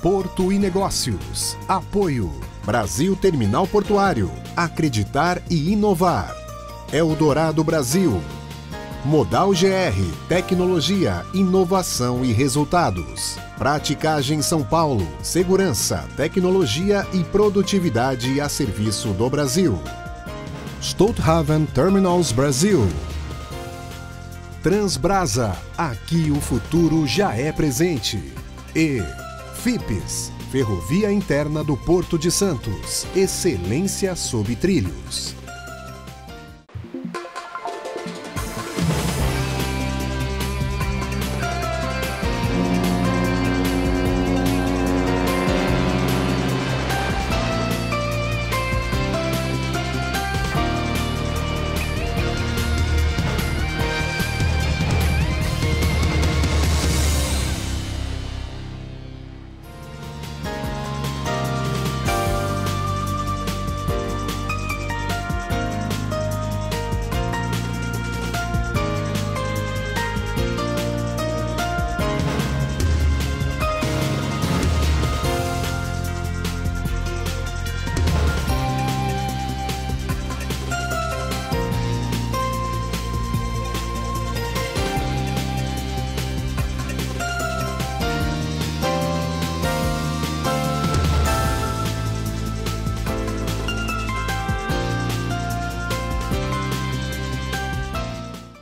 Porto e Negócios. Apoio. Brasil Terminal Portuário. Acreditar e inovar. Eldorado Brasil. Modal GR. Tecnologia, inovação e resultados. Praticagem São Paulo. Segurança, tecnologia e produtividade a serviço do Brasil. Stolthaven Terminals Brasil. Transbrasa. Aqui o futuro já é presente. E FIPES, Ferrovia Interna do Porto de Santos. Excelência sob trilhos.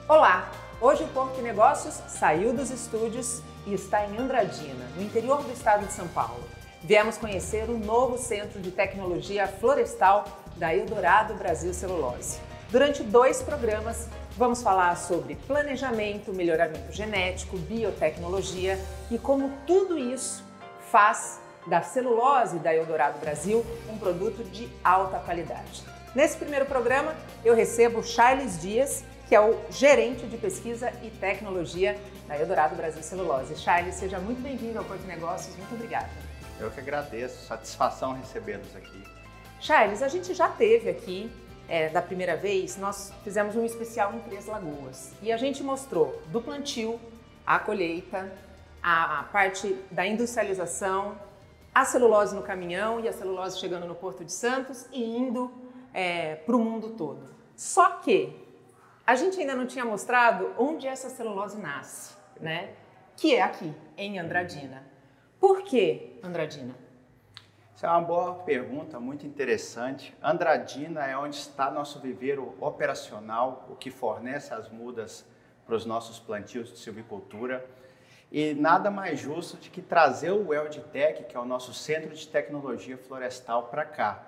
Olá! Hoje o Porto e Negócios saiu dos estúdios e está em Andradina, no interior do estado de São Paulo. Viemos conhecer o novo Centro de Tecnologia Florestal da Eldorado Brasil Celulose. Durante 2 programas, vamos falar sobre planejamento, melhoramento genético, biotecnologia e como tudo isso faz da celulose da Eldorado Brasil um produto de alta qualidade. Nesse primeiro programa, eu recebo Charles Dias, que é o gerente de pesquisa e tecnologia da Eldorado Brasil Celulose. Charles, seja muito bem-vindo ao Porto Negócios, muito obrigada. Eu que agradeço, satisfação recebê-los aqui. Charles, a gente já teve aqui, da primeira vez, nós fizemos um especial em Três Lagoas e a gente mostrou do plantio, a colheita, a parte da industrialização, a celulose no caminhão e a celulose chegando no Porto de Santos e indo para o mundo todo. Só que a gente ainda não tinha mostrado onde essa celulose nasce, né? Que é aqui, em Andradina. Por que Andradina? Essa é uma boa pergunta, muito interessante. Andradina é onde está nosso viveiro operacional, o que fornece as mudas para os nossos plantios de silvicultura. E nada mais justo de que trazer o EldTech, que é o nosso Centro de Tecnologia Florestal, para cá.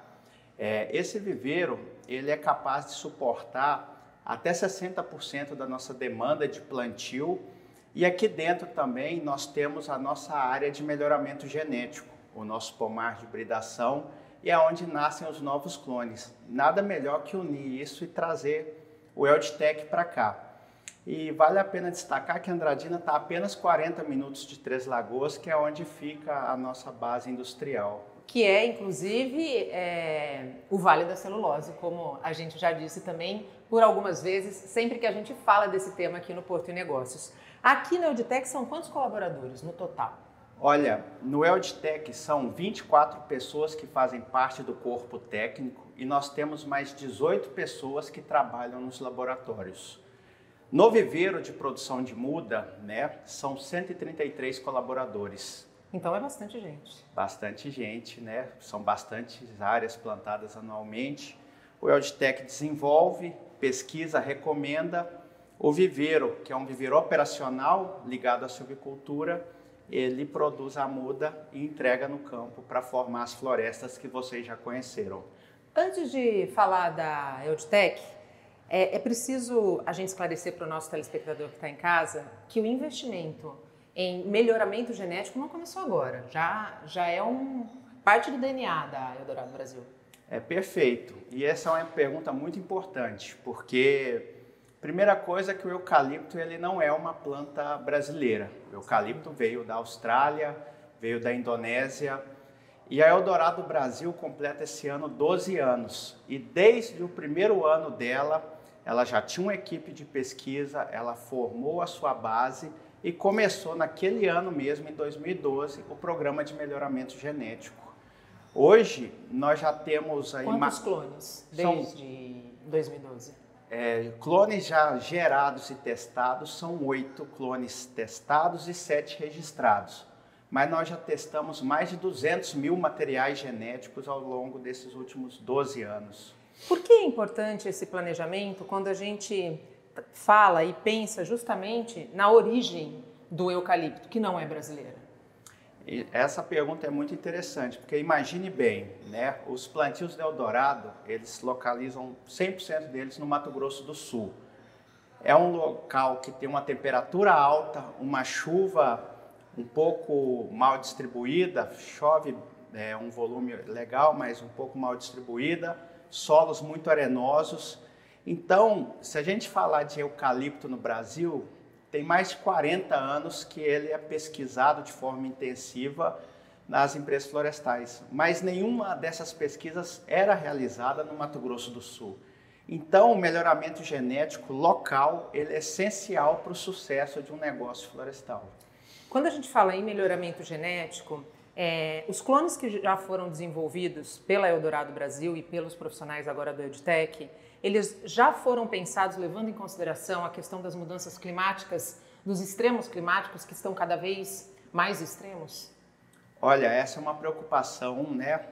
Esse viveiro ele é capaz de suportar até 60% da nossa demanda de plantio e aqui dentro também nós temos a nossa área de melhoramento genético, o nosso pomar de hibridação e é onde nascem os novos clones. Nada melhor que unir isso e trazer o EldTech para cá. E vale a pena destacar que Andradina está a apenas 40 minutos de Três Lagoas, que é onde fica a nossa base industrial. Que é, inclusive, o Vale da Celulose, como a gente já disse também por algumas vezes, sempre que a gente fala desse tema aqui no Porto e Negócios. Aqui na EldTech são quantos colaboradores no total? Olha, no EldTech são 24 pessoas que fazem parte do corpo técnico e nós temos mais 18 pessoas que trabalham nos laboratórios. No viveiro de produção de muda, né, são 133 colaboradores. Então é bastante gente. Bastante gente, né? São bastantes áreas plantadas anualmente. O EldTech desenvolve, pesquisa, recomenda. O viveiro, que é um viveiro operacional ligado à silvicultura, ele produz a muda e entrega no campo para formar as florestas que vocês já conheceram. Antes de falar da EldTech, é preciso a gente esclarecer para o nosso telespectador que está em casa que o investimento em melhoramento genético não começou agora, já é parte do DNA da Eldorado Brasil. É perfeito. E essa é uma pergunta muito importante, porque primeira coisa é que o eucalipto ele não é uma planta brasileira. O eucalipto veio da Austrália, veio da Indonésia, e a Eldorado Brasil completa esse ano 12 anos. E desde o primeiro ano dela, ela já tinha uma equipe de pesquisa, ela formou a sua base e começou naquele ano mesmo, em 2012, o programa de melhoramento genético. Hoje, nós já temos aí... Quantos clones desde 2012? Clones já gerados e testados, são 8 clones testados e 7 registrados. Mas nós já testamos mais de 200 mil materiais genéticos ao longo desses últimos 12 anos. Por que é importante esse planejamento quando a gente fala e pensa justamente na origem do eucalipto, que não é brasileira? E essa pergunta é muito interessante, porque imagine bem, né? Os plantios do Eldorado, eles localizam 100% deles no Mato Grosso do Sul. É um local que tem uma temperatura alta, uma chuva um pouco mal distribuída, chove um volume legal, mas um pouco mal distribuída, solos muito arenosos. Então, se a gente falar de eucalipto no Brasil, tem mais de 40 anos que ele é pesquisado de forma intensiva nas empresas florestais, mas nenhuma dessas pesquisas era realizada no Mato Grosso do Sul. Então, o melhoramento genético local ele é essencial para o sucesso de um negócio florestal. Quando a gente fala em melhoramento genético, os clones que já foram desenvolvidos pela Eldorado Brasil e pelos profissionais agora do EdTech, eles já foram pensados levando em consideração a questão das mudanças climáticas, dos extremos climáticos que estão cada vez mais extremos? Olha, essa é uma preocupação, né,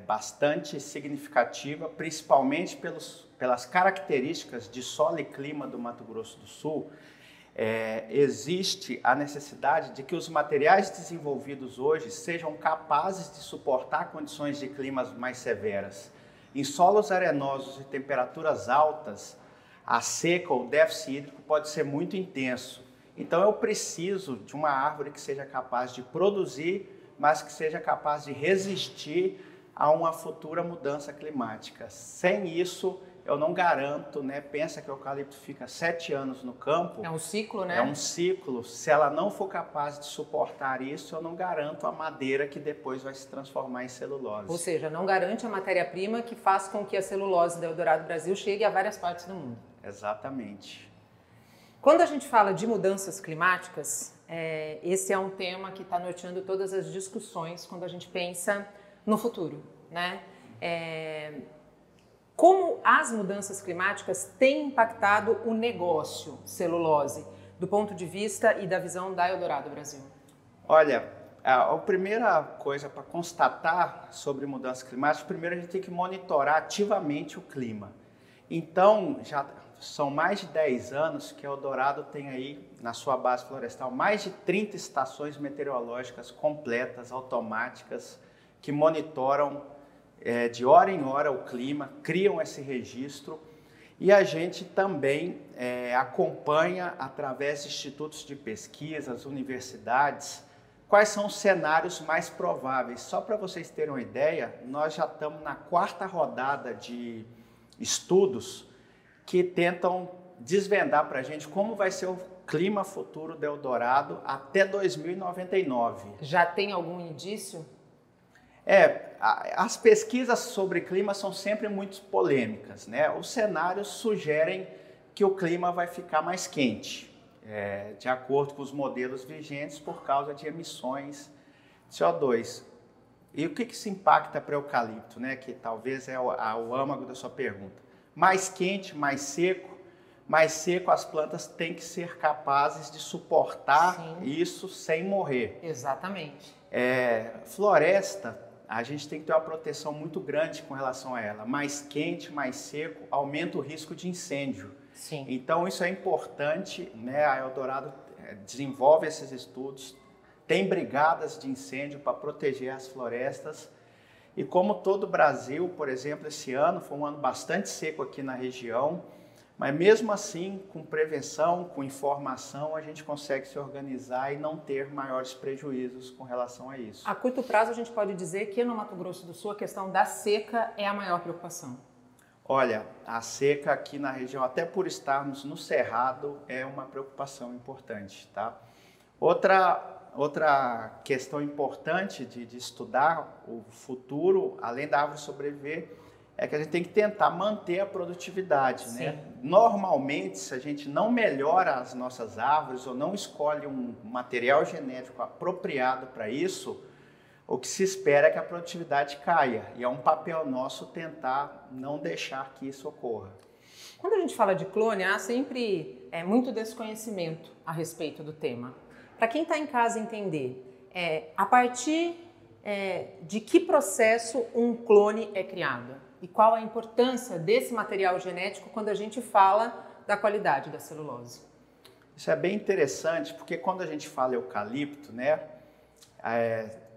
bastante significativa, principalmente pelas características de solo e clima do Mato Grosso do Sul. Existe a necessidade de que os materiais desenvolvidos hoje sejam capazes de suportar condições de climas mais severas. Em solos arenosos e temperaturas altas, a seca ou o déficit hídrico pode ser muito intenso. Então eu preciso de uma árvore que seja capaz de produzir, mas que seja capaz de resistir a uma futura mudança climática. Sem isso, eu não garanto, né? Pensa que o eucalipto fica 7 anos no campo. É um ciclo, né? É um ciclo. Se ela não for capaz de suportar isso, eu não garanto a madeira que depois vai se transformar em celulose. Ou seja, não garante a matéria-prima que faz com que a celulose da Eldorado Brasil chegue a várias partes do mundo. Exatamente. Quando a gente fala de mudanças climáticas, esse é um tema que está norteando todas as discussões quando a gente pensa no futuro, né? Como as mudanças climáticas têm impactado o negócio celulose, do ponto de vista e da visão da Eldorado Brasil? Olha, a primeira coisa para constatar sobre mudanças climáticas, primeiro a gente tem que monitorar ativamente o clima. Então, já são mais de 10 anos que a Eldorado tem aí, na sua base florestal, mais de 30 estações meteorológicas completas, automáticas, que monitoram de hora em hora o clima, criam esse registro e a gente também acompanha através de institutos de pesquisas, universidades, quais são os cenários mais prováveis. Só para vocês terem uma ideia, nós já estamos na 4ª rodada de estudos que tentam desvendar para a gente como vai ser o clima futuro do Eldorado até 2099. Já tem algum indício? As pesquisas sobre clima são sempre muito polêmicas, né? Os cenários sugerem que o clima vai ficar mais quente, de acordo com os modelos vigentes por causa de emissões de CO2. E o que isso impacta para o eucalipto, né? Que talvez é o âmago da sua pergunta. Mais quente, mais seco as plantas têm que ser capazes de suportar Sim. isso sem morrer. Exatamente. Floresta, a gente tem que ter uma proteção muito grande com relação a ela. Mais quente, mais seco, aumenta o risco de incêndio. Sim. Então isso é importante, né? A Eldorado desenvolve esses estudos, tem brigadas de incêndio para proteger as florestas. E como todo o Brasil, por exemplo, esse ano foi um ano bastante seco aqui na região, mas mesmo assim, com prevenção, com informação, a gente consegue se organizar e não ter maiores prejuízos com relação a isso. A curto prazo, a gente pode dizer que no Mato Grosso do Sul a questão da seca é a maior preocupação. Olha, a seca aqui na região, até por estarmos no Cerrado, é uma preocupação importante, tá? Outra questão importante de estudar o futuro, além da árvore sobreviver, é que a gente tem que tentar manter a produtividade, né? Normalmente, se a gente não melhora as nossas árvores ou não escolhe um material genético apropriado para isso, o que se espera é que a produtividade caia. E é um papel nosso tentar não deixar que isso ocorra. Quando a gente fala de clone, há sempre muito desconhecimento a respeito do tema. Para quem está em casa entender, a partir de que processo um clone é criado? E qual a importância desse material genético quando a gente fala da qualidade da celulose? Isso é bem interessante, porque quando a gente fala eucalipto, né,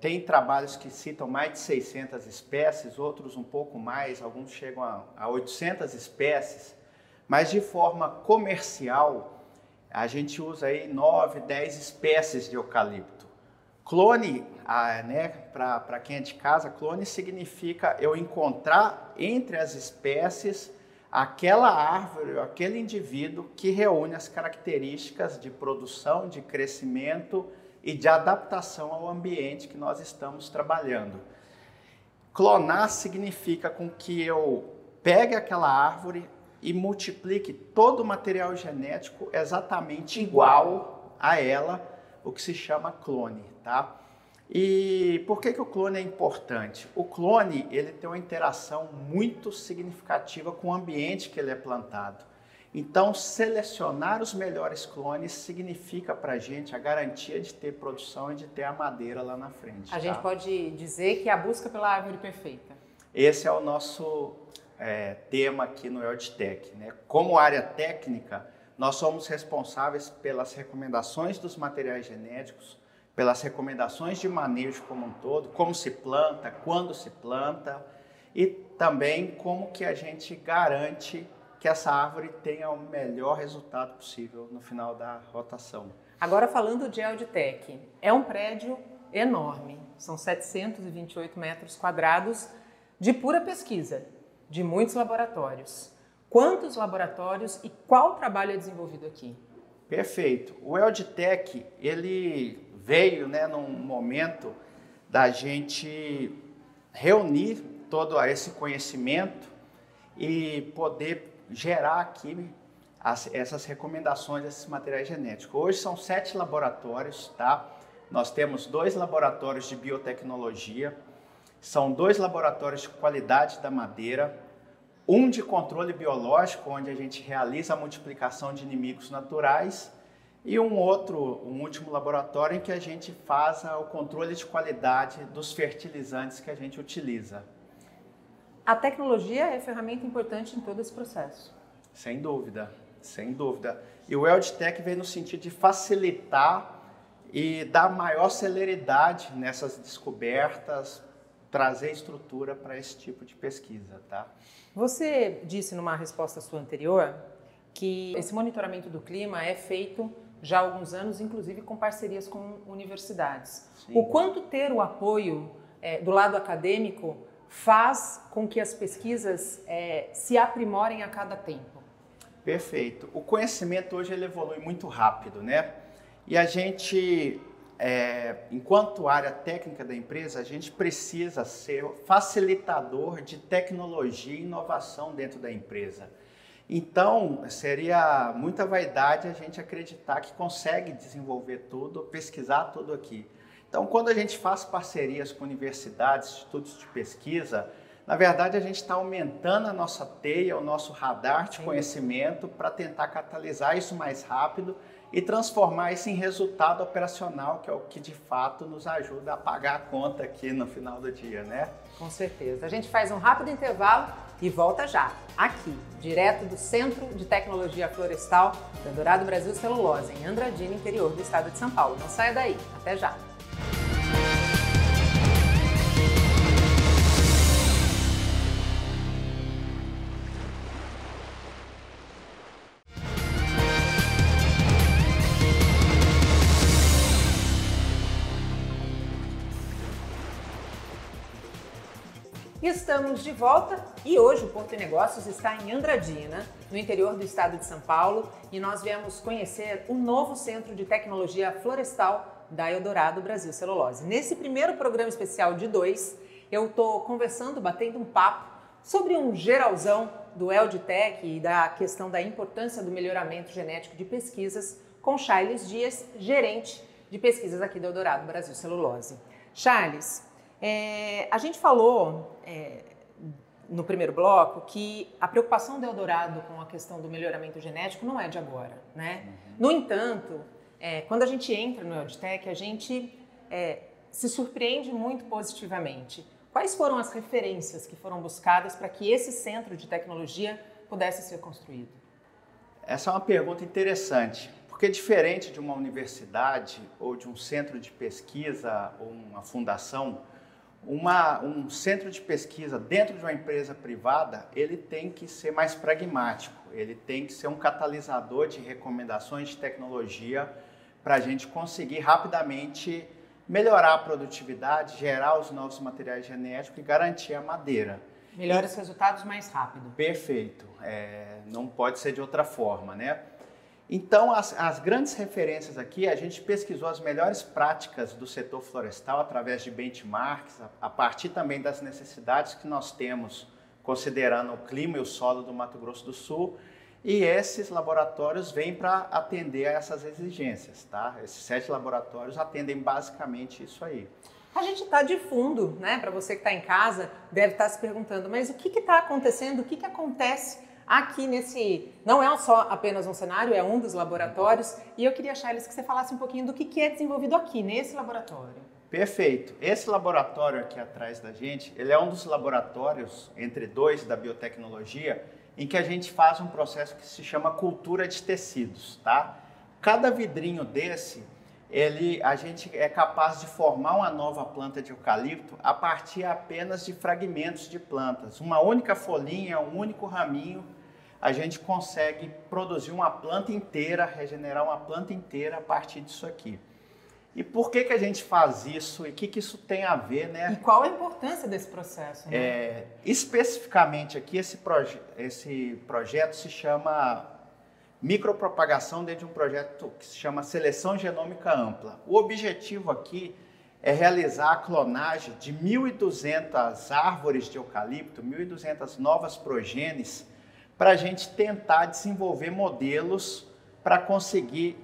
tem trabalhos que citam mais de 600 espécies, outros um pouco mais, alguns chegam a 800 espécies, mas de forma comercial, a gente usa aí 9, 10 espécies de eucalipto. Clone, né, para quem é de casa, clone significa eu encontrar entre as espécies aquela árvore, aquele indivíduo que reúne as características de produção, de crescimento e de adaptação ao ambiente que nós estamos trabalhando. Clonar significa com que eu pegue aquela árvore e multiplique todo o material genético exatamente igual a ela, o que se chama clone, tá? E por que o clone é importante? O clone, ele tem uma interação muito significativa com o ambiente que ele é plantado. Então, selecionar os melhores clones significa para a gente a garantia de ter produção e de ter a madeira lá na frente. A gente pode dizer que é a busca pela árvore perfeita. Esse é o nosso tema aqui no EldTech, né? Como área técnica, nós somos responsáveis pelas recomendações dos materiais genéticos, pelas recomendações de manejo como um todo, como se planta, quando se planta e também como que a gente garante que essa árvore tenha o melhor resultado possível no final da rotação. Agora falando de EldTech, é um prédio enorme, são 728 metros quadrados de pura pesquisa, de muitos laboratórios. Quantos laboratórios e qual trabalho é desenvolvido aqui? Perfeito. O EldTech, ele veio, né, num momento da gente reunir todo esse conhecimento e poder gerar aqui essas recomendações desses materiais genéticos. Hoje são 7 laboratórios, tá? Nós temos 2 laboratórios de biotecnologia, são 2 laboratórios de qualidade da madeira, um de controle biológico, onde a gente realiza a multiplicação de inimigos naturais, e um último laboratório em que a gente faz o controle de qualidade dos fertilizantes que a gente utiliza. A tecnologia é ferramenta importante em todo esse processo. Sem dúvida, sem dúvida. E o EldTech vem no sentido de facilitar e dar maior celeridade nessas descobertas, trazer estrutura para esse tipo de pesquisa, tá? Você disse numa resposta sua anterior que esse monitoramento do clima é feito já há alguns anos, inclusive com parcerias com universidades. Sim. O quanto ter o apoio do lado acadêmico faz com que as pesquisas se aprimorem a cada tempo? Perfeito. O conhecimento hoje ele evolui muito rápido, né? E a gente, enquanto área técnica da empresa, a gente precisa ser facilitador de tecnologia e inovação dentro da empresa. Então, seria muita vaidade a gente acreditar que consegue desenvolver tudo, pesquisar tudo aqui. Então, quando a gente faz parcerias com universidades, institutos de pesquisa, na verdade a gente está aumentando a nossa teia, o nosso radar de conhecimento para tentar catalisar isso mais rápido e transformar isso em resultado operacional, que é o que de fato nos ajuda a pagar a conta aqui no final do dia, né? Com certeza. A gente faz um rápido intervalo e volta já, aqui, direto do Centro de Tecnologia Florestal da Eldorado Brasil Celulose, em Andradina, interior do estado de São Paulo. Não saia daí, até já! Estamos de volta e hoje o Porto de Negócios está em Andradina, no interior do estado de São Paulo, e nós viemos conhecer o novo Centro de Tecnologia Florestal da Eldorado Brasil Celulose. Nesse primeiro programa especial de 2, eu estou conversando, batendo um papo sobre um geralzão do EldTech e da questão da importância do melhoramento genético de pesquisas com Charles Dias, gerente de pesquisas aqui do Eldorado Brasil Celulose. Charles, a gente falou no primeiro bloco que a preocupação do Eldorado com a questão do melhoramento genético não é de agora, né? No entanto, quando a gente entra no EldTech, a gente se surpreende muito positivamente. Quais foram as referências que foram buscadas para que esse centro de tecnologia pudesse ser construído? Essa é uma pergunta interessante, porque diferente de uma universidade ou de um centro de pesquisa ou uma fundação, um centro de pesquisa dentro de uma empresa privada, ele tem que ser mais pragmático, ele tem que ser um catalisador de recomendações de tecnologia para a gente conseguir rapidamente melhorar a produtividade, gerar os novos materiais genéticos e garantir a madeira. Melhores resultados mais rápido. Perfeito. Não pode ser de outra forma, né? Então, as grandes referências aqui, a gente pesquisou as melhores práticas do setor florestal através de benchmarks, a partir também das necessidades que nós temos, considerando o clima e o solo do Mato Grosso do Sul, e esses laboratórios vêm para atender a essas exigências, tá? Esses 7 laboratórios atendem basicamente isso aí. A gente está de fundo, né? Para você que está em casa, deve estar se perguntando, mas o que está acontecendo? O que acontece aqui nesse... Não é só apenas um cenário, é um dos laboratórios. E eu queria, Charles, que você falasse um pouquinho do que é desenvolvido aqui, nesse laboratório. Perfeito. Esse laboratório aqui atrás da gente, ele é um dos laboratórios, entre 2 da biotecnologia, em que a gente faz um processo que se chama cultura de tecidos, tá? Cada vidrinho desse, a gente é capaz de formar uma nova planta de eucalipto a partir apenas de fragmentos de plantas. Uma única folhinha, um único raminho, a gente consegue produzir uma planta inteira, regenerar uma planta inteira a partir disso aqui. E por que a gente faz isso e o que isso tem a ver, né? E qual a importância desse processo? Né? Especificamente aqui, esse projeto se chama micropropagação dentro de um projeto que se chama Seleção Genômica Ampla. O objetivo aqui é realizar a clonagem de 1.200 árvores de eucalipto, 1.200 novas progênies, para a gente tentar desenvolver modelos para conseguir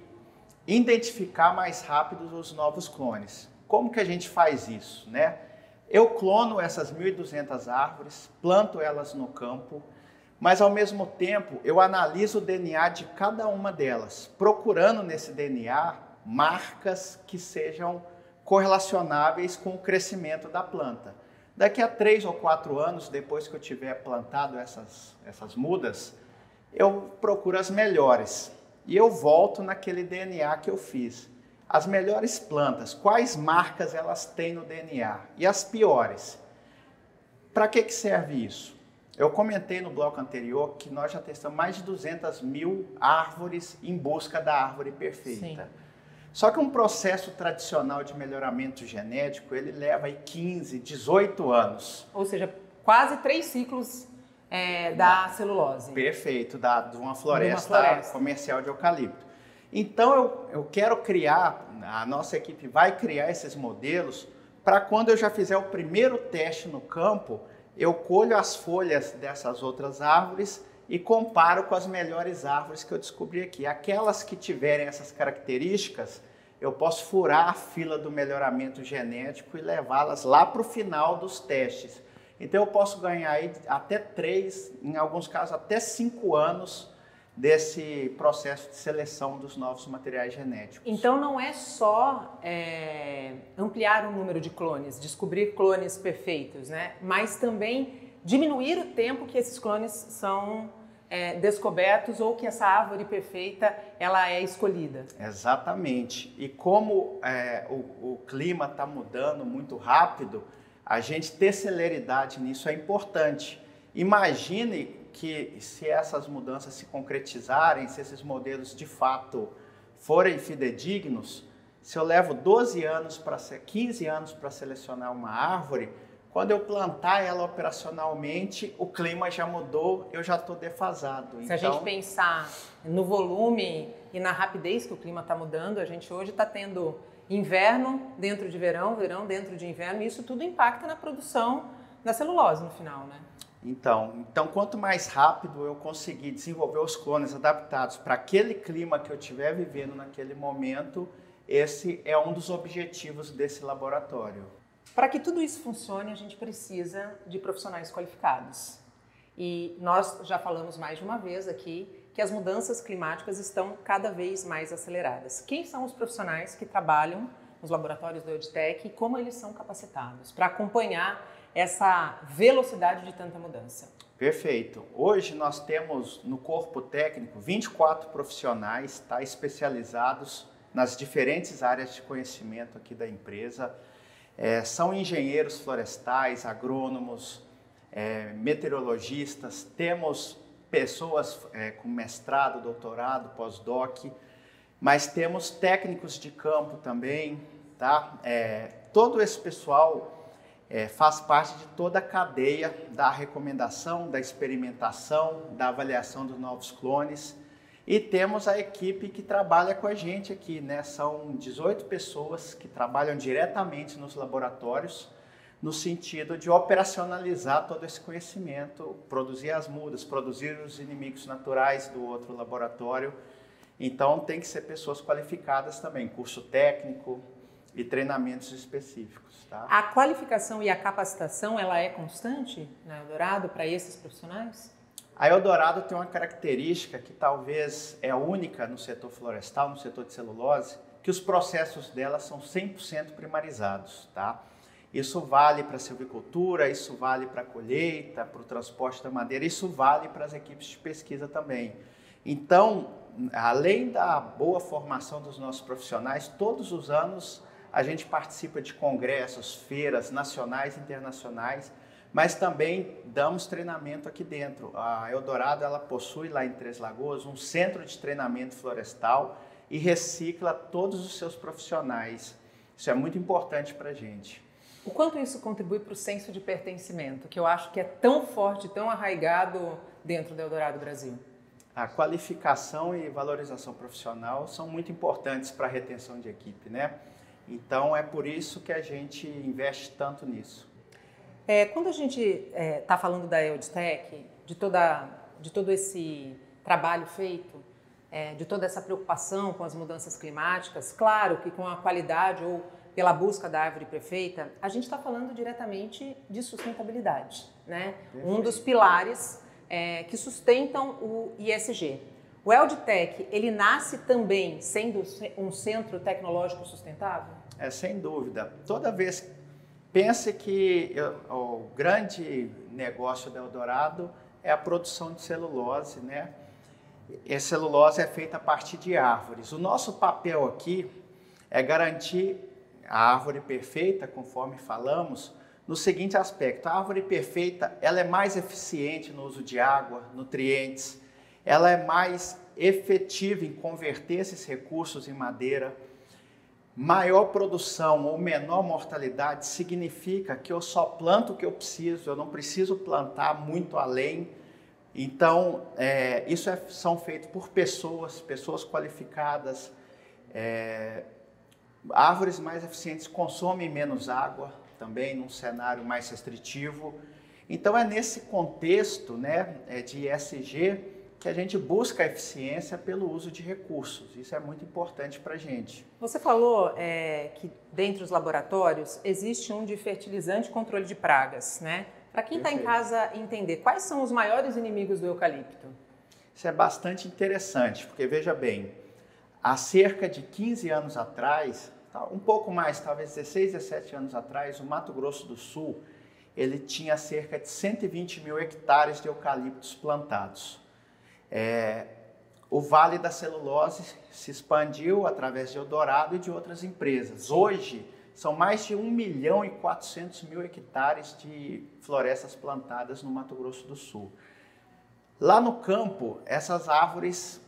identificar mais rápido os novos clones. Como que a gente faz isso, né? Eu clono essas 1.200 árvores, planto elas no campo, mas ao mesmo tempo eu analiso o DNA de cada uma delas, procurando nesse DNA marcas que sejam correlacionáveis com o crescimento da planta. Daqui a 3 ou 4 anos, depois que eu tiver plantado essas mudas, eu procuro as melhores. E eu volto naquele DNA que eu fiz. As melhores plantas, quais marcas elas têm no DNA? E as piores? Para que serve isso? Eu comentei no bloco anterior que nós já testamos mais de 200.000 árvores em busca da árvore perfeita. Sim. Só que um processo tradicional de melhoramento genético, ele leva aí 15, 18 anos. Ou seja, quase 3 ciclos da celulose. Perfeito, de uma floresta comercial de eucalipto. Então eu quero criar, a nossa equipe vai criar esses modelos para quando eu já fizer o primeiro teste no campo, eu colho as folhas dessas outras árvores e comparo com as melhores árvores que eu descobri aqui. Aquelas que tiverem essas características, eu posso furar a fila do melhoramento genético e levá-las lá para o final dos testes. Então eu posso ganhar aí até 3, em alguns casos até 5 anos desse processo de seleção dos novos materiais genéticos. Então não é só ampliar o número de clones, descobrir clones perfeitos, né? Mas também diminuir o tempo que esses clones são descobertos ou que essa árvore perfeita ela é escolhida. Exatamente. E como o clima está mudando muito rápido, a gente ter celeridade nisso é importante. Imagine que se essas mudanças se concretizarem, se esses modelos de fato forem fidedignos, se eu levo 15 anos para selecionar uma árvore, quando eu plantar ela operacionalmente, o clima já mudou, eu já estou defasado. Se a gente pensar no volume e na rapidez que o clima está mudando, a gente hoje está tendo inverno dentro de verão, verão dentro de inverno, e isso tudo impacta na produção da celulose no final, né? Então, quanto mais rápido eu conseguir desenvolver os clones adaptados para aquele clima que eu estiver vivendo naquele momento, esse é um dos objetivos desse laboratório. Para que tudo isso funcione, a gente precisa de profissionais qualificados. E nós já falamos mais de uma vez aqui que as mudanças climáticas estão cada vez mais aceleradas. Quem são os profissionais que trabalham nos laboratórios do EUDTEC e como eles são capacitados para acompanhar essa velocidade de tanta mudança? Perfeito. Hoje nós temos no corpo técnico 24 profissionais, especializados nas diferentes áreas de conhecimento aqui da empresa. São engenheiros florestais, agrônomos, meteorologistas, temos pessoas com mestrado, doutorado, pós-doc, mas temos técnicos de campo também, tá? Todo esse pessoal faz parte de toda a cadeia da recomendação, da experimentação, da avaliação dos novos clones. E temos a equipe que trabalha com a gente aqui, né? São 18 pessoas que trabalham diretamente nos laboratórios, no sentido de operacionalizar todo esse conhecimento, produzir as mudas, produzir os inimigos naturais do outro laboratório. Então, tem que ser pessoas qualificadas também, curso técnico e treinamentos específicos. Tá? A qualificação e a capacitação, ela é constante na Eldorado para esses profissionais? A Eldorado tem uma característica que talvez é única no setor florestal, no setor de celulose, que os processos dela são 100% primarizados, tá? Isso vale para a silvicultura, isso vale para a colheita, para o transporte da madeira, isso vale para as equipes de pesquisa também. Então, além da boa formação dos nossos profissionais, todos os anos a gente participa de congressos, feiras nacionais e internacionais, mas também damos treinamento aqui dentro. A Eldorado ela possui lá em Três Lagoas um centro de treinamento florestal e recicla todos os seus profissionais. Isso é muito importante para a gente. O quanto isso contribui para o senso de pertencimento, que eu acho que é tão forte, tão arraigado dentro da Eldorado Brasil? A qualificação e valorização profissional são muito importantes para a retenção de equipe, né? Então, é por isso que a gente investe tanto nisso. Quando a gente está falando da EUDTEC, de todo esse trabalho feito, de toda essa preocupação com as mudanças climáticas, claro que com a qualidade ou pela busca da árvore perfeita, a gente está falando diretamente de sustentabilidade, né? Um dos pilares que sustentam o ISG. O EUDTEC, ele nasce também sendo um centro tecnológico sustentável? Sem dúvida. Toda vez, pense que o grande negócio da Eldorado é a produção de celulose, né? E a celulose é feita a partir de árvores. O nosso papel aqui é garantir a árvore perfeita, conforme falamos, no seguinte aspecto: a árvore perfeita ela é mais eficiente no uso de água, nutrientes, ela é mais efetiva em converter esses recursos em madeira. Maior produção ou menor mortalidade significa que eu só planto o que eu preciso, eu não preciso plantar muito além. Então, isso são feitos por pessoas qualificadas. Árvores mais eficientes consomem menos água, também num cenário mais restritivo. Então, é nesse contexto, né, de ESG que a gente busca a eficiência pelo uso de recursos. Isso é muito importante para a gente. Você falou que dentro dos laboratórios existe um de fertilizante e controle de pragas, né? Para quem está em casa entender, quais são os maiores inimigos do eucalipto? Isso é bastante interessante, porque veja bem, há cerca de 15 anos atrás, um pouco mais, talvez 16, 17 anos atrás, o Mato Grosso do Sul, ele tinha cerca de 120 mil hectares de eucaliptos plantados. O Vale da Celulose se expandiu através de Eldorado e de outras empresas. Hoje, são mais de 1.400.000 hectares de florestas plantadas no Mato Grosso do Sul. Lá no campo, essas árvores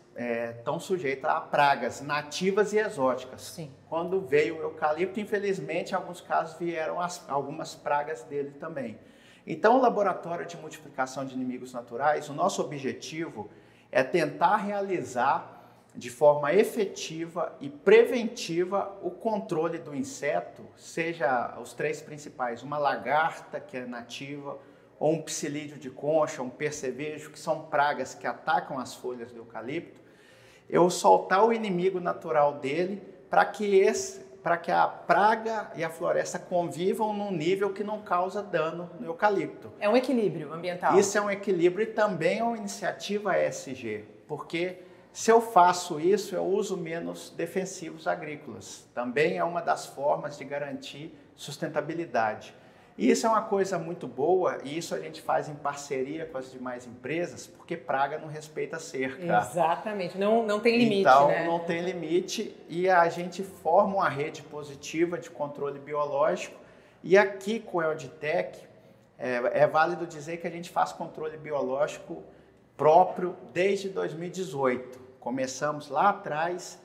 estão sujeitas a pragas nativas e exóticas. Sim. Quando veio o eucalipto, infelizmente, em alguns casos vieram algumas pragas dele também. Então, o Laboratório de Multiplicação de Inimigos Naturais, o nosso objetivo é tentar realizar de forma efetiva e preventiva o controle do inseto, seja os três principais, uma lagarta que é nativa, ou um psilídeo de concha, um percevejo, que são pragas que atacam as folhas do eucalipto, eu soltar o inimigo natural dele para que a praga e a floresta convivam num nível que não causa dano no eucalipto. É um equilíbrio ambiental. Isso é um equilíbrio e também é uma iniciativa ESG, porque se eu faço isso, eu uso menos defensivos agrícolas. Também é uma das formas de garantir sustentabilidade. E isso é uma coisa muito boa e isso a gente faz em parceria com as demais empresas, porque praga não respeita cerca. Exatamente, não tem limite, então, né? Não tem limite e a gente forma uma rede positiva de controle biológico. E aqui com o ELDTech, é válido dizer que a gente faz controle biológico próprio desde 2018. Começamos lá atrás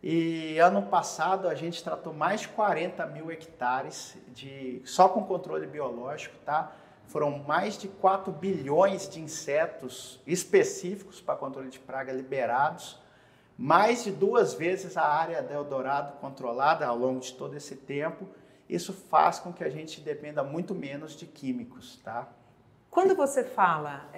e ano passado a gente tratou mais de 40 mil hectares só com controle biológico, tá? Foram mais de 4 bilhões de insetos específicos para controle de praga liberados, mais de 2 vezes a área da Eldorado controlada ao longo de todo esse tempo. Isso faz com que a gente dependa muito menos de químicos, tá? Quando você fala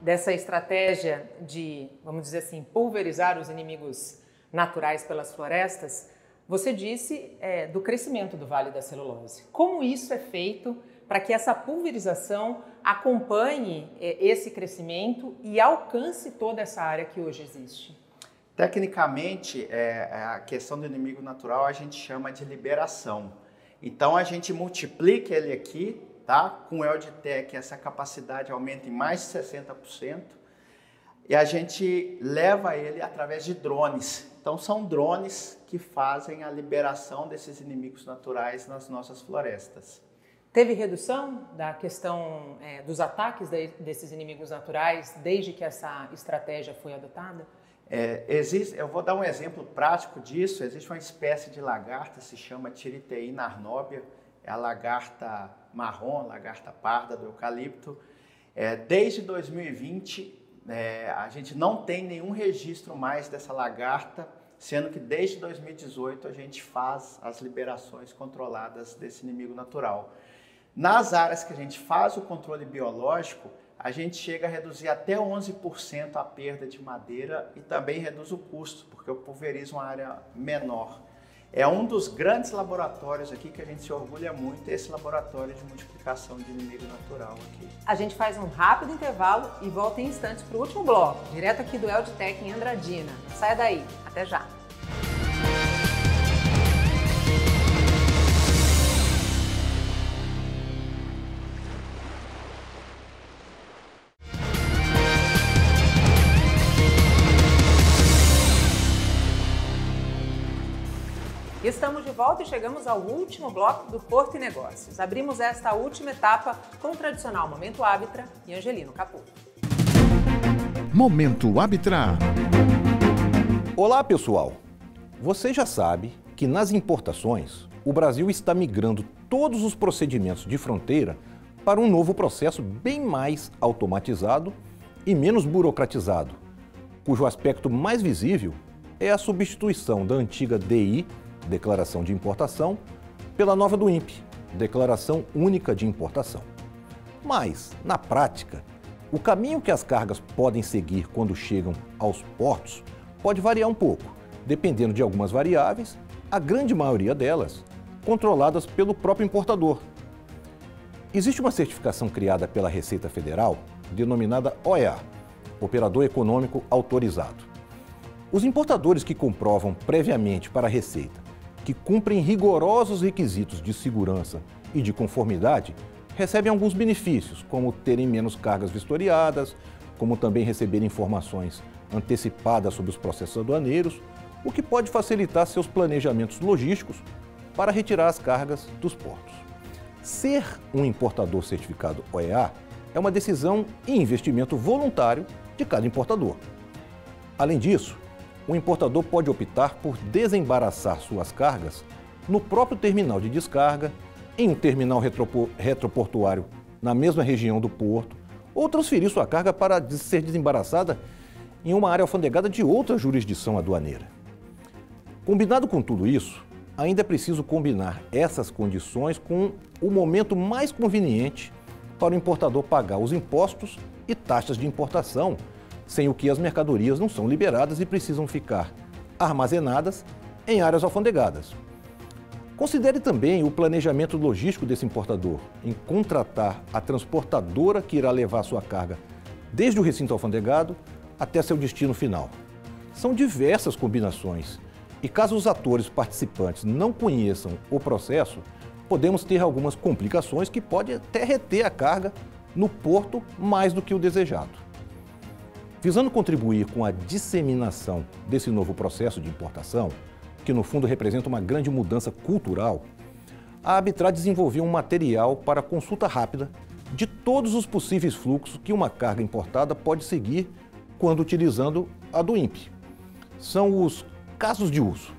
dessa estratégia de, vamos dizer assim, pulverizar os inimigos naturais pelas florestas, você disse do crescimento do Vale da Celulose. Como isso é feito para que essa pulverização acompanhe esse crescimento e alcance toda essa área que hoje existe? Tecnicamente, a questão do inimigo natural a gente chama de liberação. Então, a gente multiplica ele aqui, tá? Com o ELDTech, essa capacidade aumenta em mais de 60%. E a gente leva ele através de drones. Então, são drones que fazem a liberação desses inimigos naturais nas nossas florestas. Teve redução da questão dos ataques desses inimigos naturais desde que essa estratégia foi adotada? Eu vou dar um exemplo prático disso. Existe uma espécie de lagarta, se chama Tiriteina arnóbia, é a lagarta marrom, lagarta parda do eucalipto. Desde 2020, a gente não tem nenhum registro mais dessa lagarta, sendo que desde 2018 a gente faz as liberações controladas desse inimigo natural. Nas áreas que a gente faz o controle biológico, a gente chega a reduzir até 11% a perda de madeira e também reduz o custo, porque eu pulverizo uma área menor. É um dos grandes laboratórios aqui que a gente se orgulha muito, esse laboratório de multiplicação de inimigo natural aqui. A gente faz um rápido intervalo e volta em instantes para o último bloco, direto aqui do ELDTech em Andradina. Não saia daí, até já! Estamos de volta e chegamos ao último bloco do Porto e Negócios. Abrimos esta última etapa com o tradicional Momento Habitra e Angelino Caputo. Momento Habitra. Olá, pessoal! Você já sabe que nas importações, o Brasil está migrando todos os procedimentos de fronteira para um novo processo bem mais automatizado e menos burocratizado, cujo aspecto mais visível é a substituição da antiga DI, Declaração de Importação, pela nova do INPE, Declaração Única de Importação. Mas, na prática, o caminho que as cargas podem seguir quando chegam aos portos pode variar um pouco, dependendo de algumas variáveis, a grande maioria delas controladas pelo próprio importador. Existe uma certificação criada pela Receita Federal, denominada OEA, Operador Econômico Autorizado. Os importadores que comprovam previamente para a Receita que cumprem rigorosos requisitos de segurança e de conformidade, recebem alguns benefícios, como terem menos cargas vistoriadas, como também receber informações antecipadas sobre os processos aduaneiros, o que pode facilitar seus planejamentos logísticos para retirar as cargas dos portos. Ser um importador certificado OEA é uma decisão e investimento voluntário de cada importador. Além disso, o importador pode optar por desembaraçar suas cargas no próprio terminal de descarga, em um terminal retroportuário na mesma região do porto, ou transferir sua carga para ser desembaraçada em uma área alfandegada de outra jurisdição aduaneira. Combinado com tudo isso, ainda é preciso combinar essas condições com o momento mais conveniente para o importador pagar os impostos e taxas de importação, sem o que as mercadorias não são liberadas e precisam ficar armazenadas em áreas alfandegadas. Considere também o planejamento logístico desse importador, em contratar a transportadora que irá levar sua carga desde o recinto alfandegado até seu destino final. São diversas combinações e caso os atores participantes não conheçam o processo, podemos ter algumas complicações que podem até reter a carga no porto mais do que o desejado. Visando contribuir com a disseminação desse novo processo de importação, que no fundo representa uma grande mudança cultural, a Abitra desenvolveu um material para consulta rápida de todos os possíveis fluxos que uma carga importada pode seguir quando utilizando a do INPE. São os casos de uso,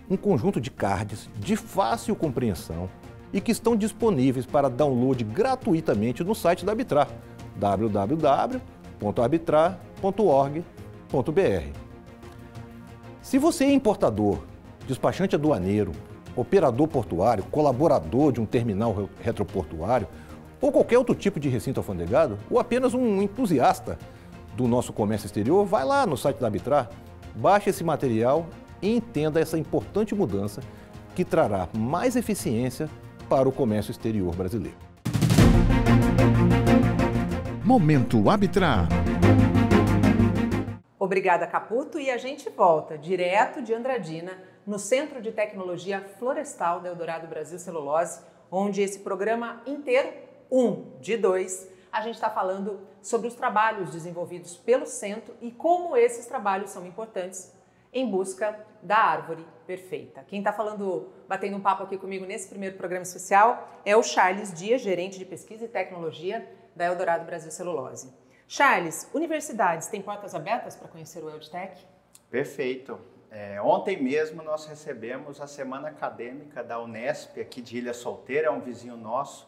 um conjunto de cards de fácil compreensão e que estão disponíveis para download gratuitamente no site da Abitra, www.abitra.org.br. Se você é importador, despachante aduaneiro, operador portuário, colaborador de um terminal retroportuário ou qualquer outro tipo de recinto alfandegado, ou apenas um entusiasta do nosso comércio exterior, vai lá no site da Abitra, baixe esse material e entenda essa importante mudança que trará mais eficiência para o comércio exterior brasileiro. Momento Abitra. Obrigada, Caputo, e a gente volta direto de Andradina, no Centro de Tecnologia Florestal da Eldorado Brasil Celulose, onde esse programa inteiro, 1 de 2, a gente está falando sobre os trabalhos desenvolvidos pelo centro e como esses trabalhos são importantes em busca da árvore perfeita. Quem está batendo um papo aqui comigo nesse primeiro programa especial é o Charles Dias, gerente de pesquisa e tecnologia da Eldorado Brasil Celulose. Charles, universidades têm portas abertas para conhecer o EldTech? Perfeito. Ontem mesmo nós recebemos a semana acadêmica da Unesp, aqui de Ilha Solteira, é um vizinho nosso,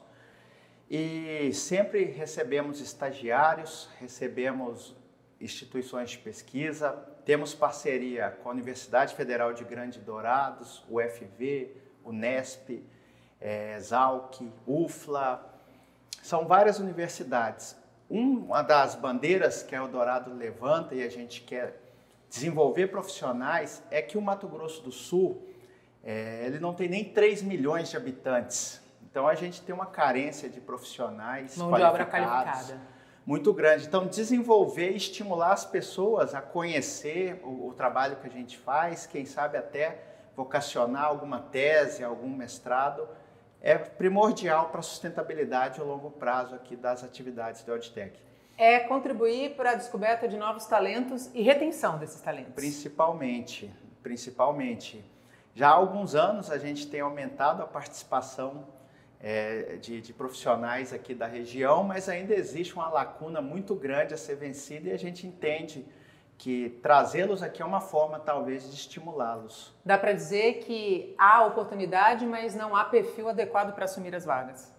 e sempre recebemos estagiários, recebemos instituições de pesquisa, temos parceria com a Universidade Federal de Grande Dourados, UFV, Unesp, Exalc, UFLA, são várias universidades. Uma das bandeiras que a Eldorado levanta e a gente quer desenvolver profissionais é que o Mato Grosso do Sul, ele não tem nem 3 milhões de habitantes. Então, a gente tem uma carência de profissionais mão de obra qualificada muito grande. Então, desenvolver e estimular as pessoas a conhecer o trabalho que a gente faz, quem sabe até vocacionar alguma tese, algum mestrado, é primordial para a sustentabilidade a longo prazo aqui das atividades do EldTech. É contribuir para a descoberta de novos talentos e retenção desses talentos. Principalmente. Já há alguns anos a gente tem aumentado a participação de profissionais aqui da região, mas ainda existe uma lacuna muito grande a ser vencida e a gente entende que trazê-los aqui é uma forma, talvez, de estimulá-los. Dá para dizer que há oportunidade, mas não há perfil adequado para assumir as vagas?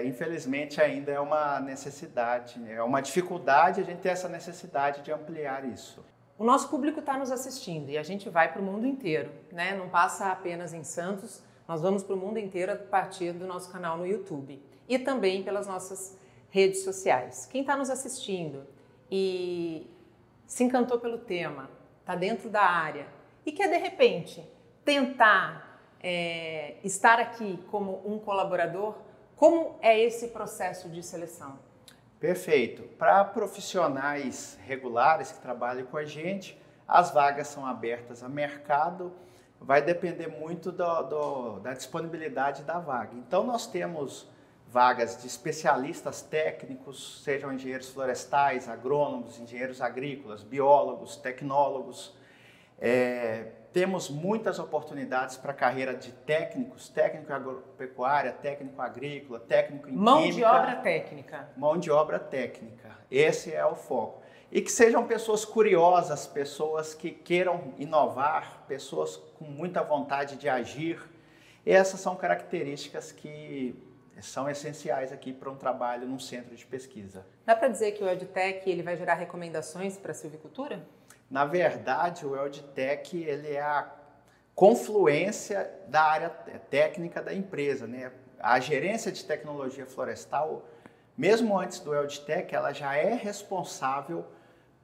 Infelizmente ainda é uma necessidade, é uma dificuldade a gente ter essa necessidade de ampliar isso. O nosso público está nos assistindo e a gente vai para o mundo inteiro, né? Não passa apenas em Santos, nós vamos para o mundo inteiro a partir do nosso canal no YouTube e também pelas nossas redes sociais. Quem está nos assistindo e se encantou pelo tema, está dentro da área e quer, de repente, tentar estar aqui como um colaborador, como é esse processo de seleção? Perfeito. Para profissionais regulares que trabalham com a gente, as vagas são abertas a mercado, vai depender muito da disponibilidade da vaga. Então, nós temos vagas de especialistas técnicos, sejam engenheiros florestais, agrônomos, engenheiros agrícolas, biólogos, tecnólogos. Temos muitas oportunidades para a carreira de técnicos, técnico agropecuária, técnico agrícola, técnico em mão química. De obra técnica. Mão de obra técnica. Esse é o foco. E que sejam pessoas curiosas, pessoas que queiram inovar, pessoas com muita vontade de agir. Essas são características que são essenciais aqui para um trabalho num centro de pesquisa. Dá para dizer que o EldTech ele vai gerar recomendações para a silvicultura? Na verdade, o EldTech ele é a confluência da área técnica da empresa, né? a gerência de tecnologia florestal, mesmo antes do ELDTEC, ela já é responsável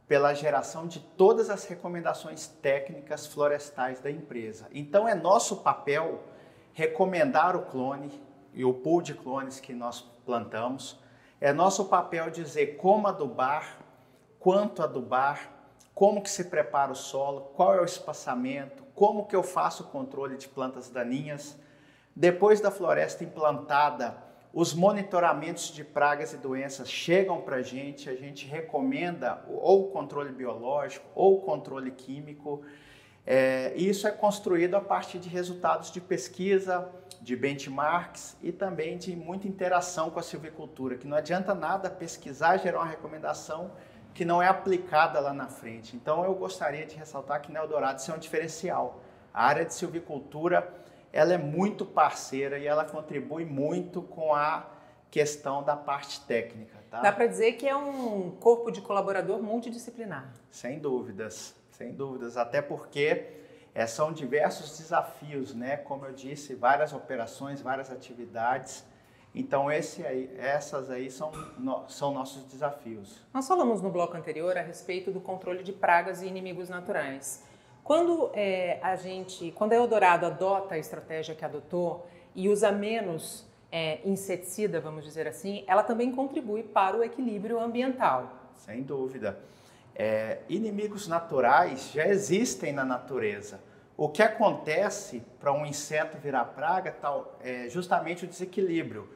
pela geração de todas as recomendações técnicas florestais da empresa. Então, é nosso papel recomendar o clone e o pool de clones que nós plantamos. É nosso papel dizer como adubar, quanto adubar, como que se prepara o solo, qual é o espaçamento, como que eu faço o controle de plantas daninhas. Depois da floresta implantada, os monitoramentos de pragas e doenças chegam para a gente recomenda ou o controle biológico ou o controle químico. Isso é construído a partir de resultados de pesquisa, de benchmarks e também de muita interação com a silvicultura, que não adianta nada pesquisar, gerar uma recomendação que não é aplicada lá na frente. Então eu gostaria de ressaltar que na Eldorado isso é um diferencial. A área de silvicultura, ela é muito parceira e ela contribui muito com a questão da parte técnica. Tá? Dá para dizer que é um corpo de colaborador multidisciplinar. Sem dúvidas, até porque são diversos desafios, né? Como eu disse, várias operações, várias atividades. Então, essas aí são nossos desafios. Nós falamos no bloco anterior a respeito do controle de pragas e inimigos naturais. Quando a Eldorado adota a estratégia que adotou e usa menos inseticida, vamos dizer assim, ela também contribui para o equilíbrio ambiental. Sem dúvida. Inimigos naturais já existem na natureza. O que acontece para um inseto virar praga é justamente o desequilíbrio.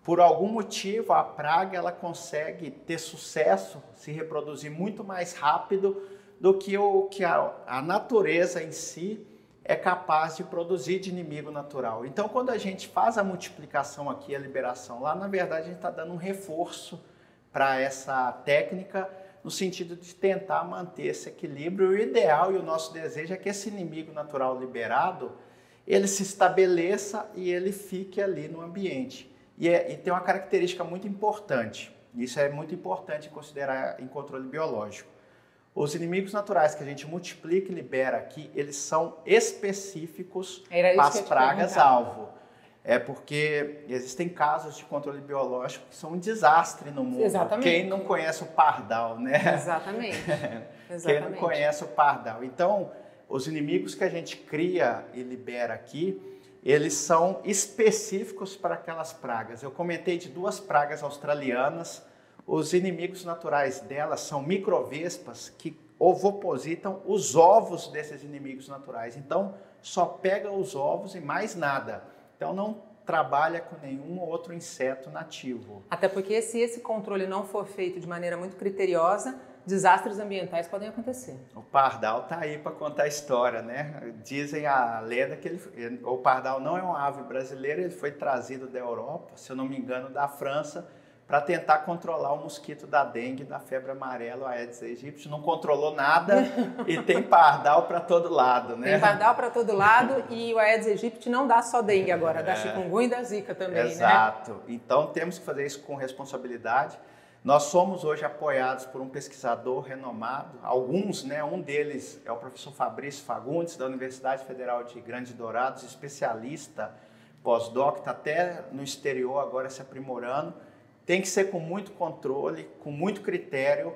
Por algum motivo, a praga ela consegue ter sucesso, se reproduzir muito mais rápido do que a natureza em si é capaz de produzir de inimigo natural. Então, quando a gente faz a multiplicação aqui, a liberação lá, na verdade, a gente está dando um reforço para essa técnica, no sentido de tentar manter esse equilíbrio. O ideal e o nosso desejo é que esse inimigo natural liberado, ele se estabeleça e ele fique ali no ambiente. E tem uma característica muito importante, isso é muito importante considerar em controle biológico. Os inimigos naturais que a gente multiplica e libera aqui, eles são específicos para as pragas-alvo. Porque existem casos de controle biológico que são um desastre no mundo. Exatamente. Quem não conhece o pardal, né? Exatamente. Quem não conhece o pardal. Então, os inimigos que a gente cria e libera aqui, eles são específicos para aquelas pragas. Eu comentei de 2 pragas australianas. Os inimigos naturais delas são microvespas que ovopositam os ovos desses inimigos naturais. Então, só pega os ovos e mais nada. Então, não trabalha com nenhum outro inseto nativo. Até porque se esse controle não for feito de maneira muito criteriosa, desastres ambientais podem acontecer. O pardal está aí para contar a história, né? Dizem a lenda que o pardal não é uma ave brasileira, ele foi trazido da Europa, se eu não me engano, da França, para tentar controlar o mosquito da dengue, da febre amarela, o Aedes aegypti. Não controlou nada e tem pardal para todo lado, né? Tem pardal para todo lado e o Aedes aegypti não dá só dengue agora, dá chikungunya e dá zika também, Exato. Né? Então temos que fazer isso com responsabilidade. Nós somos hoje apoiados por um pesquisador renomado, alguns, né? Um deles é o professor Fabrício Fagundes, da Universidade Federal de Grande Dourados, especialista, pós-doc, está até no exterior agora se aprimorando. Tem que ser com muito controle, com muito critério,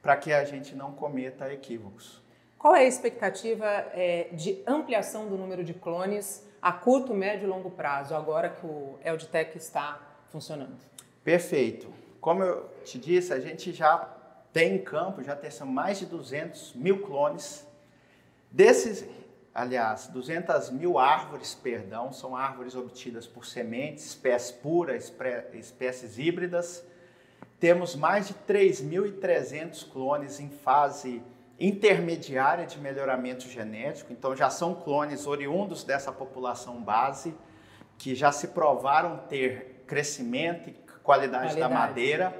para que a gente não cometa equívocos. Qual é a expectativa de ampliação do número de clones a curto, médio e longo prazo, agora que o ELDTEC está funcionando? Perfeito. Como eu te disse, a gente já tem em campo, já testamos mais de 200 mil clones. Desses, aliás, 200 mil árvores, são árvores obtidas por sementes, espécies puras, espécies híbridas. Temos mais de 3.300 clones em fase intermediária de melhoramento genético, então já são clones oriundos dessa população base, que já se provaram ter crescimento e qualidade da madeira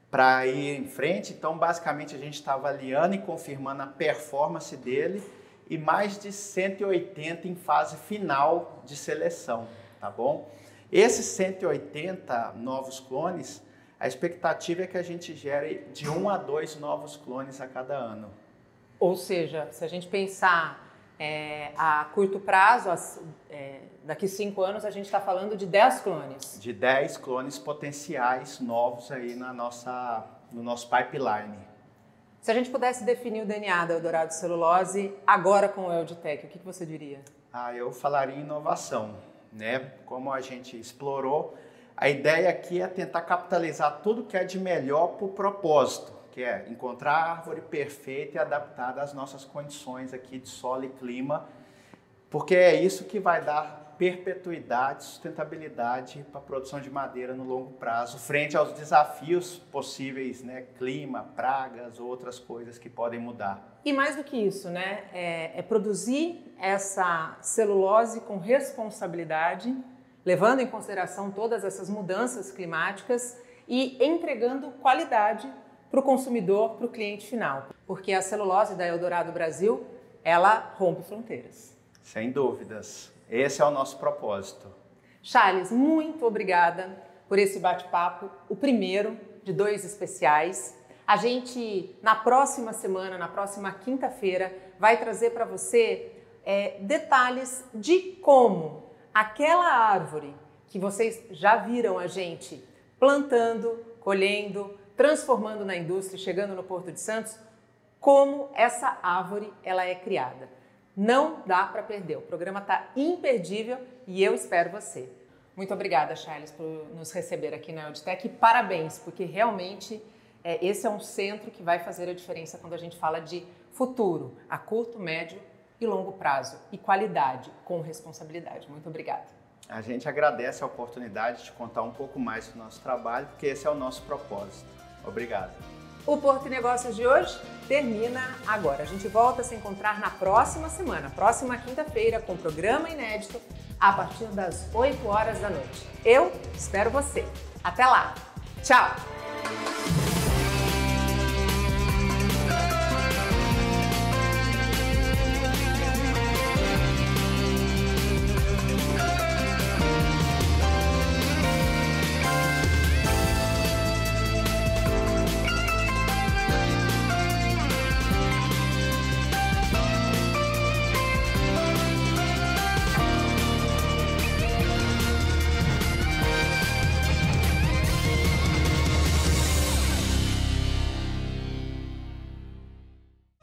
para ir em frente. Então, basicamente, a gente está avaliando e confirmando a performance dele e mais de 180 em fase final de seleção, tá bom? Esses 180 novos clones, a expectativa é que a gente gere de 1 a 2 novos clones a cada ano. Ou seja, se a gente pensar A curto prazo, daqui 5 anos, a gente está falando de 10 clones. De 10 clones potenciais novos aí no nosso pipeline. Se a gente pudesse definir o DNA da Eldorado Celulose agora com o Eldtech, o que você diria? Eu falaria em inovação, né? Como a gente explorou, a ideia aqui é tentar capitalizar tudo que é de melhor para o propósito, que é encontrar a árvore perfeita e adaptada às nossas condições aqui de solo e clima, porque é isso que vai dar perpetuidade, sustentabilidade para a produção de madeira no longo prazo, frente aos desafios possíveis, né? Clima, pragas, outras coisas que podem mudar. E mais do que isso, né? É produzir essa celulose com responsabilidade, levando em consideração todas essas mudanças climáticas e entregando qualidade para o consumidor, para o cliente final. Porque a celulose da Eldorado Brasil, ela rompe fronteiras. Sem dúvidas. Esse é o nosso propósito. Charles, muito obrigada por esse bate-papo, o primeiro de 2 especiais. A gente, na próxima semana, na próxima quinta-feira, vai trazer para você detalhes de como aquela árvore que vocês já viram a gente plantando, colhendo, transformando na indústria, chegando no Porto de Santos, como essa árvore ela é criada. Não dá para perder, o programa está imperdível e eu espero você. Muito obrigada, Charles, por nos receber aqui na Eldtech e parabéns, porque realmente esse é um centro que vai fazer a diferença quando a gente fala de futuro, a curto, médio e longo prazo, e qualidade com responsabilidade. Muito obrigada. A gente agradece a oportunidade de contar um pouco mais do nosso trabalho, porque esse é o nosso propósito. Obrigado. O Porto e Negócios de hoje termina agora. A gente volta a se encontrar na próxima semana, próxima quinta-feira, com programa inédito, a partir das 8 horas da noite. Eu espero você. Até lá. Tchau!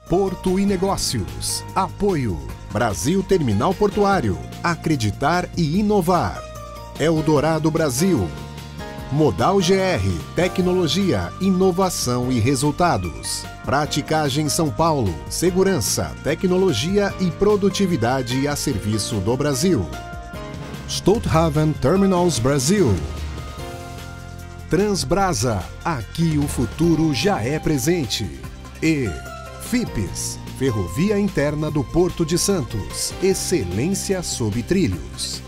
Porto e Negócios. Apoio. Brasil Terminal Portuário. Acreditar e inovar. Eldorado Brasil. Modal GR. Tecnologia, inovação e resultados. Praticagem São Paulo. Segurança, tecnologia e produtividade a serviço do Brasil. Stolthaven Terminals Brasil. Transbrasa. Aqui o futuro já é presente. E FIPS, Ferrovia Interna do Porto de Santos. Excelência sob trilhos.